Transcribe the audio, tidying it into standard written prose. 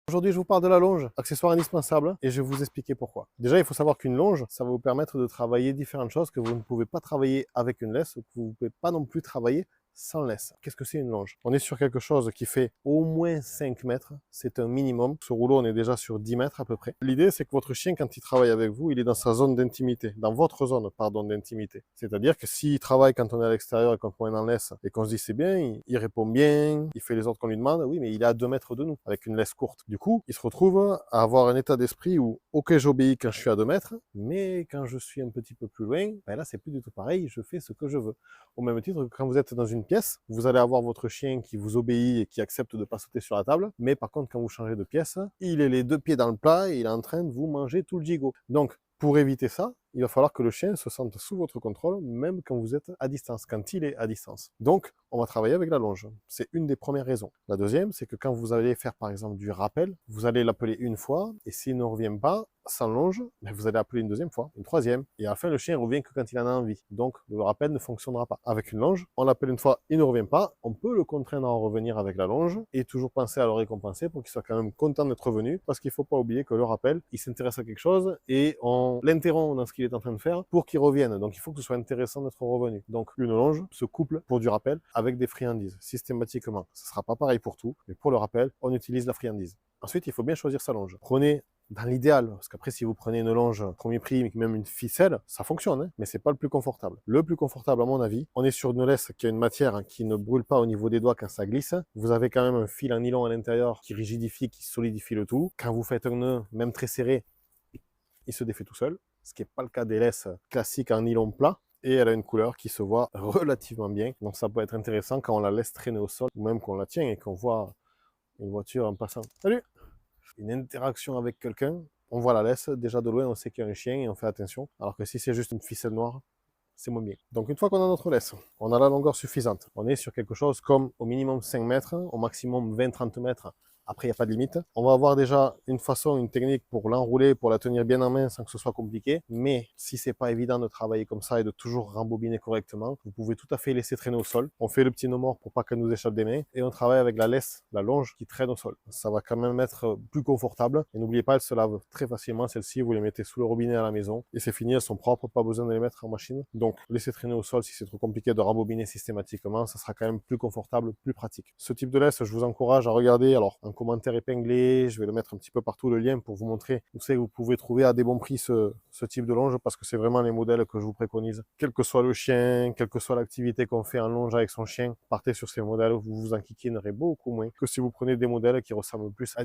Aujourd'hui, je vous parle de la longe, accessoire indispensable, et je vais vous expliquer pourquoi. Déjà, il faut savoir qu'une longe, ça va vous permettre de travailler différentes choses que vous ne pouvez pas travailler avec une laisse, ou que vous ne pouvez pas non plus travailler sans laisse. Qu'est-ce que c'est une longe? On est sur quelque chose qui fait au moins 5 mètres, c'est un minimum. Ce rouleau, on est déjà sur 10 mètres à peu près. L'idée, c'est que votre chien, quand il travaille avec vous, il est dans sa zone d'intimité, dans votre zone, pardon, d'intimité. C'est-à-dire que s'il travaille quand on est à l'extérieur et quand on est en laisse, et qu'on se dit c'est bien, il répond bien, il fait les ordres qu'on lui demande, oui, mais il est à 2 mètres de nous, avec une laisse courte. Du coup, il se retrouve à avoir un état d'esprit où, ok, j'obéis quand je suis à 2 mètres, mais quand je suis un petit peu plus loin, ben là, c'est plus du tout pareil, je fais ce que je veux. Au même titre que quand vous êtes dans une pièce, vous allez avoir votre chien qui vous obéit et qui accepte de ne pas sauter sur la table, mais par contre, quand vous changez de pièce, il est les 2 pieds dans le plat et il est en train de vous manger tout le gigot. Donc, pour éviter ça, il va falloir que le chien se sente sous votre contrôle, même quand vous êtes à distance, quand il est à distance. Donc, on va travailler avec la longe. C'est une des premières raisons. La deuxième, c'est que quand vous allez faire, par exemple, du rappel, vous allez l'appeler une fois, et s'il ne revient pas sans longe, ben vous allez appeler une deuxième fois, une troisième, et à la fin, le chien revient que quand il en a envie. Donc, le rappel ne fonctionnera pas. Avec une longe, on l'appelle une fois, il ne revient pas, on peut le contraindre à en revenir avec la longe, et toujours penser à le récompenser pour qu'il soit quand même content d'être revenu, parce qu'il ne faut pas oublier que le rappel, il s'intéresse à quelque chose, et on l'interrompt dans ce qu'il est en train de faire pour qu'il revienne. Donc, il faut que ce soit intéressant d'être revenu. Donc, une longe se couple pour du rappel avec des friandises, systématiquement. Ce ne sera pas pareil pour tout, mais pour le rappel, on utilise la friandise. Ensuite, il faut bien choisir sa longe. Prenez dans l'idéal, parce qu'après, si vous prenez une longe premier prix, mais même une ficelle, ça fonctionne, hein, mais c'est pas le plus confortable. Le plus confortable, à mon avis, on est sur une laisse qui a une matière qui ne brûle pas au niveau des doigts quand ça glisse. Vous avez quand même un fil en nylon à l'intérieur qui rigidifie, qui solidifie le tout. Quand vous faites un nœud, même très serré, il se défait tout seul, ce qui n'est pas le cas des laisses classiques en nylon plat. Et elle a une couleur qui se voit relativement bien. Donc ça peut être intéressant quand on la laisse traîner au sol, ou même qu'on la tient et qu'on voit une voiture en passant. Salut! Une interaction avec quelqu'un, on voit la laisse, déjà de loin on sait qu'il y a un chien et on fait attention. Alors que si c'est juste une ficelle noire, c'est moins bien. Donc une fois qu'on a notre laisse, on a la longueur suffisante. On est sur quelque chose comme au minimum 5 mètres, au maximum 20-30 mètres. Après, il n'y a pas de limite. On va avoir déjà une façon, une technique pour l'enrouler, pour la tenir bien en main sans que ce soit compliqué. Mais si c'est pas évident de travailler comme ça et de toujours rembobiner correctement, vous pouvez tout à fait laisser traîner au sol. On fait le petit nœud mort pour pas qu'elle nous échappe des mains et on travaille avec la laisse, la longe qui traîne au sol. Ça va quand même être plus confortable. Et n'oubliez pas, elles se lavent très facilement. Celles-ci, vous les mettez sous le robinet à la maison et c'est fini, elles sont propres, pas besoin de les mettre en machine. Donc, laissez traîner au sol si c'est trop compliqué de rembobiner systématiquement. Ça sera quand même plus confortable, plus pratique. Ce type de laisse, je vous encourage à regarder. Alors, en commentaire épinglé, je vais le mettre un petit peu partout le lien pour vous montrer où c'est que vous pouvez trouver à des bons prix ce type de longe parce que c'est vraiment les modèles que je vous préconise. Quel que soit le chien, quelle que soit l'activité qu'on fait en longe avec son chien, partez sur ces modèles, vous vous enquiquinerez beaucoup moins que si vous prenez des modèles qui ressemblent plus à des